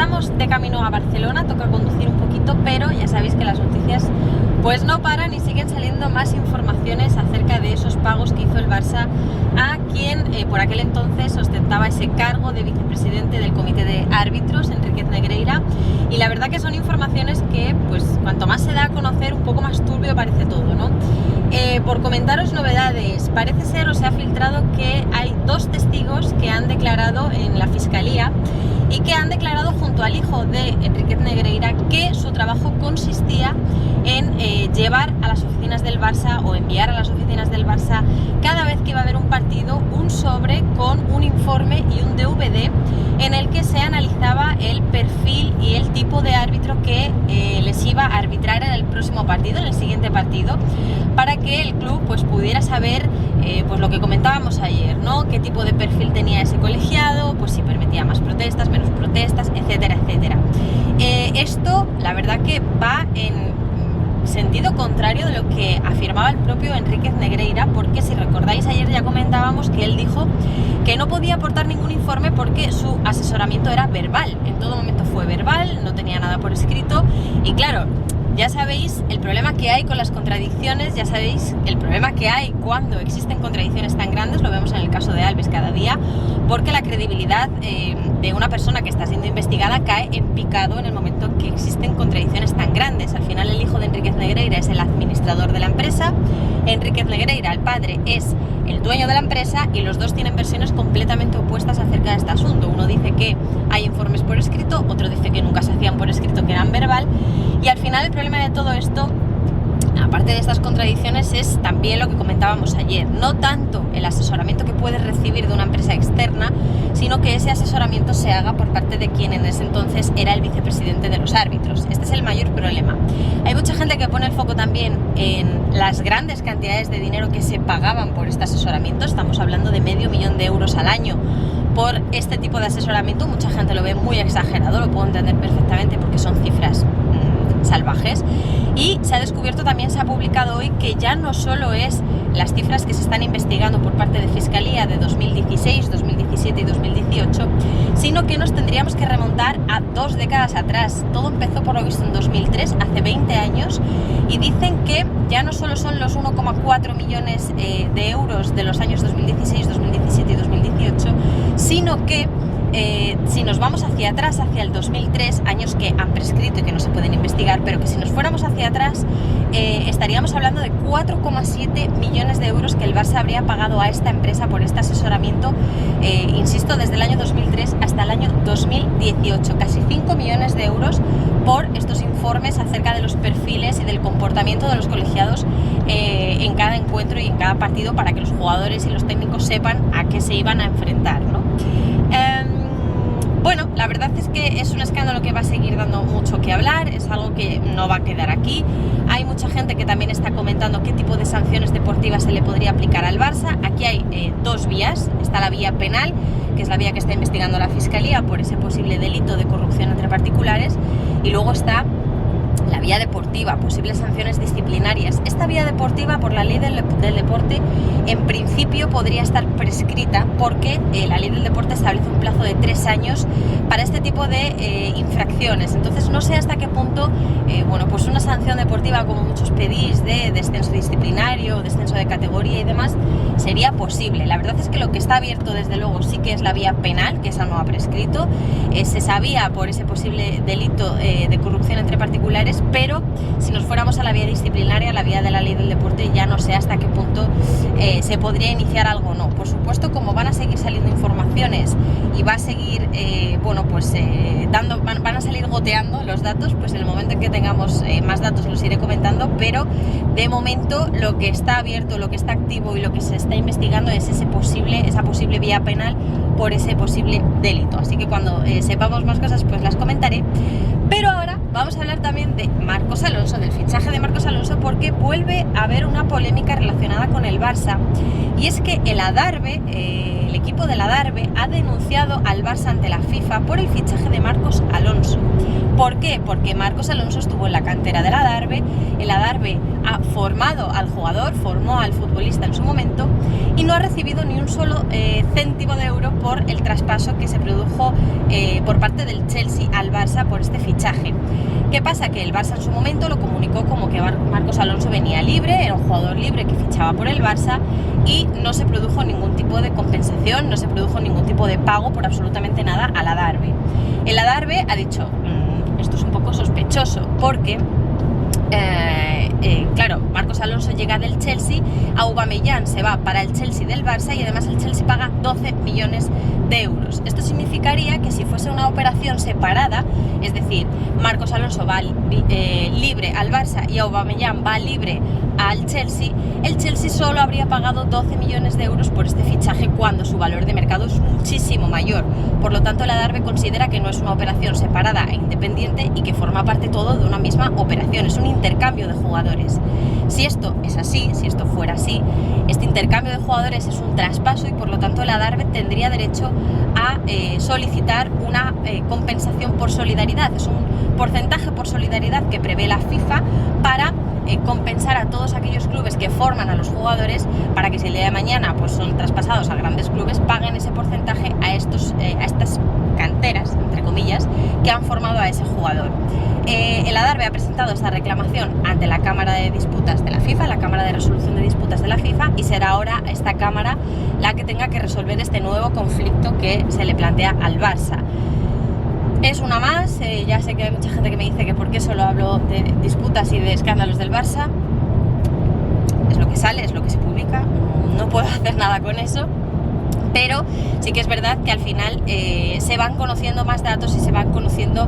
estamos de camino a Barcelona, toca conducir un poquito, pero ya sabéis que las noticias pues no paran y siguen saliendo más informaciones acerca de esos pagos que hizo el Barça a quien por aquel entonces ostentaba ese cargo de vicepresidente del comité de árbitros, Enríquez Negreira, y la verdad que son informaciones que pues cuanto más se da a conocer un poco más turbio parece todo, ¿no? Por comentaros novedades, parece ser o se ha filtrado que hay dos testigos que han declarado en la Fiscalía y que han declarado junto al hijo de Enríquez Negreira que su trabajo consistía en llevar a las oficinas del Barça o enviar a las oficinas del Barça cada vez que iba a haber un partido un sobre con un informe y un DVD en el que se analizaba el perfil y el tipo de árbitro que les iba a arbitrar en el próximo partido, en el siguiente partido, para que el club pues pudiera saber pues lo que comentábamos ayer, ¿no? Qué tipo de perfil tenía ese colegiado, pues si permitía más protestas, menos protestas, etcétera, etcétera. Esto, la verdad que va en sentido contrario de lo que afirmaba el propio Enríquez Negreira, porque si recordáis ayer ya comentábamos que él dijo que no podía aportar ningún informe porque su asesoramiento era verbal, en todo momento fue verbal, no tenía nada por escrito y claro, ya sabéis el problema que hay con las contradicciones, ya sabéis el problema que hay cuando existen contradicciones tan grandes, lo vemos en el caso de Alves cada día, porque la credibilidad de una persona que está siendo investigada cae en picado en el momento que existen contradicciones tan grandes. Al final el hijo de Enríquez Negreira es el administrador de la empresa, Enríquez Negreira, el padre, es el dueño de la empresa y los dos tienen versiones completamente opuestas acerca de este asunto. Uno dice que hay informes por escrito, otro dice que nunca se hacían por escrito, que eran verbal, y al final el problema de todo esto, aparte de estas contradicciones, es también lo que comentábamos ayer, no tanto el asesoramiento que puedes recibir de una empresa externa, sino que ese asesoramiento se haga por parte de quien en ese entonces era el vicepresidente de los árbitros. Este es el mayor problema. Hay mucha gente que pone el foco también en las grandes cantidades de dinero que se pagaban por este asesoramiento, estamos hablando de $500.000 euros al año por este tipo de asesoramiento. Mucha gente lo ve muy exagerado, lo puedo entender perfectamente porque son cifras salvajes, y se ha descubierto, también se ha publicado hoy, que ya no solo es las cifras que se están investigando por parte de Fiscalía de 2016, 2017 y 2018, sino que nos tendríamos que remontar a 2 décadas atrás. Todo empezó por lo visto en 2003, hace 20 años, y dicen que ya no solo son los 1,4 millones de euros de los años 2016, 2017 y 2018, sino que si nos vamos hacia atrás, hacia el 2003, años que han prescrito y que no se pueden investigar, pero que si nos fuéramos hacia atrás estaríamos hablando de 4,7 millones de euros que el Barça habría pagado a esta empresa por este asesoramiento, insisto, desde el año 2003 hasta el año 2018, casi 5 millones de euros por estos informes acerca de los perfiles y del comportamiento de los colegiados en cada encuentro y en cada partido, para que los jugadores y los técnicos sepan a qué se iban a enfrentar, ¿no? Bueno, la verdad es que es un escándalo que va a seguir dando mucho que hablar, es algo que no va a quedar aquí. Hay mucha gente que también está comentando qué tipo de sanciones deportivas se le podría aplicar al Barça. Aquí hay dos vías, está la vía penal, que es la vía que está investigando la Fiscalía por ese posible delito de corrupción entre particulares, y luego está la vía deportiva, posibles sanciones disciplinarias. Esta vía deportiva, por la ley del deporte, en principio podría estar prescrita, porque la ley del deporte establece un plazo de 3 años para este tipo de infracciones. Entonces no sé hasta qué punto bueno, pues una sanción deportiva, como muchos pedís, de descenso disciplinario, descenso de categoría y demás, sería posible. La verdad es que lo que está abierto desde luego sí que es la vía penal, que esa no ha prescrito. Se sabía por ese posible delito de corrupción entre particulares, pero si nos fuéramos a la vía disciplinaria, la vía de la ley del deporte, ya no sé hasta qué punto se podría iniciar algo o no. Por supuesto, como van a seguir saliendo informaciones y va a seguir, bueno, pues van a salir goteando los datos, pues en el momento en que tengamos más datos los iré comentando, pero de momento lo que está abierto, lo que está activo y lo que se está investigando es esa posible vía penal por ese posible delito. Así que cuando sepamos más cosas, pues las comentaré. Pero ahora vamos a hablar también de Marcos Alonso, del fichaje de Marcos Alonso, porque vuelve a haber una polémica relacionada con el Barça, y es que el Adarve, el equipo del Adarve, ha denunciado al Barça ante la FIFA por el fichaje de Marcos Alonso. ¿Por qué? Porque Marcos Alonso estuvo en la cantera del Adarve, el Adarve ha formado al jugador, formó al futbolista en su momento y no ha recibido ni un solo céntimo de euro por el traspaso que se produjo por parte del Chelsea al Barça por este fichaje. ¿Qué pasa? Que el Barça en su momento lo comunicó como que Marcos Alonso venía libre, era un jugador libre que fichaba por el Barça y no se produjo ningún tipo de compensación, no se produjo ningún tipo de pago por absolutamente nada al Adarve. El Adarve ha dicho, esto es un poco sospechoso porque... claro, Marcos Alonso llega del Chelsea, Aubameyang se va para el Chelsea del Barça y además el Chelsea paga 12 millones de euros. Esto significaría que si fuese una operación separada, es decir, Marcos Alonso va libre al Barça y Aubameyang va libre al Chelsea, el Chelsea solo habría pagado 12 millones de euros por este fichaje cuando su valor de mercado es muchísimo mayor. Por lo tanto, el Adarve considera que no es una operación separada e independiente y que forma parte todo de una misma operación, es un intercambio de jugadores. Si esto es así, si esto fuera así, este intercambio de jugadores es un traspaso y por lo tanto el Adarve tendría derecho a solicitar una compensación por solidaridad. Es un porcentaje por solidaridad que prevé la FIFA para compensar a todos aquellos clubes que forman a los jugadores para que si el día de mañana pues son traspasados a grandes clubes paguen ese porcentaje a estas canteras, entre comillas, que han formado a ese jugador. El Adarve ha presentado esta reclamación ante la Cámara de Disputas de la FIFA, la Cámara de Resolución de Disputas de la FIFA, y será ahora esta Cámara la que tenga que resolver este nuevo conflicto que se le plantea al Barça. Es una más, ya sé que hay mucha gente que me dice que por qué solo hablo de disputas y de escándalos del Barça. Es lo que sale, es lo que se publica, no puedo hacer nada con eso. Pero sí que es verdad que al final se van conociendo más datos y se van conociendo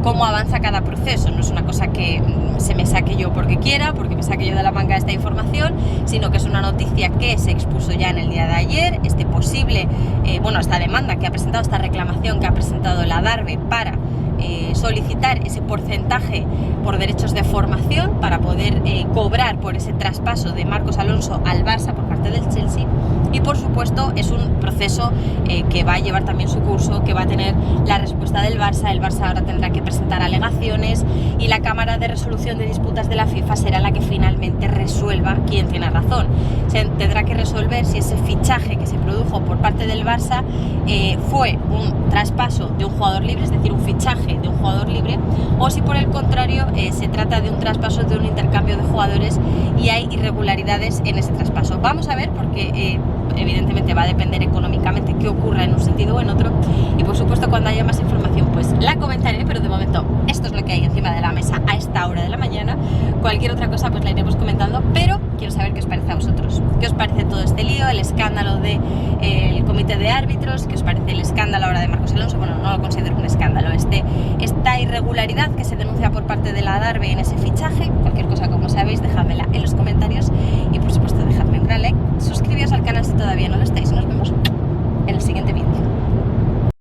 cómo avanza cada proceso. No es una cosa que se me saque yo porque quiera, porque me saque yo de la manga esta información, sino que es una noticia que se expuso ya en el día de ayer, esta demanda que ha presentado, esta reclamación que ha presentado el Adarve para solicitar ese porcentaje por derechos de formación para poder cobrar por ese traspaso de Marcos Alonso al Barça por parte del Chelsea. Y por supuesto es un proceso que va a llevar también su curso, que va a tener la respuesta del Barça. El Barça ahora tendrá que presentar alegaciones y la Cámara de Resolución de Disputas de la FIFA será la que finalmente resuelva quién tiene razón. Se tendrá que resolver si ese fichaje que se produjo por parte del Barça fue un traspaso de un jugador libre, es decir, un fichaje de un jugador libre, o si por el contrario se trata de un traspaso, de un intercambio de jugadores y hay irregularidades en ese traspaso. Vamos a ver porque evidentemente va a depender económicamente qué ocurra en un sentido o en otro y por supuesto cuando haya más información pues la comentaré, pero de momento esto es lo que hay encima de la mesa a esta hora de la mañana. Cualquier otra cosa pues la iremos comentando, pero quiero saber qué os parece a vosotros, qué os parece todo este lío, el escándalo del comité de árbitros, qué os parece el escándalo ahora de Marcos Alonso. Bueno, no lo considero un escándalo, esta irregularidad que se denuncia por parte de la Adarve en ese fichaje. Cualquier cosa, como sabéis, dejádmela en los comentarios y por supuesto dejadme un gran like, suscribíos al canal si todavía no lo estáis.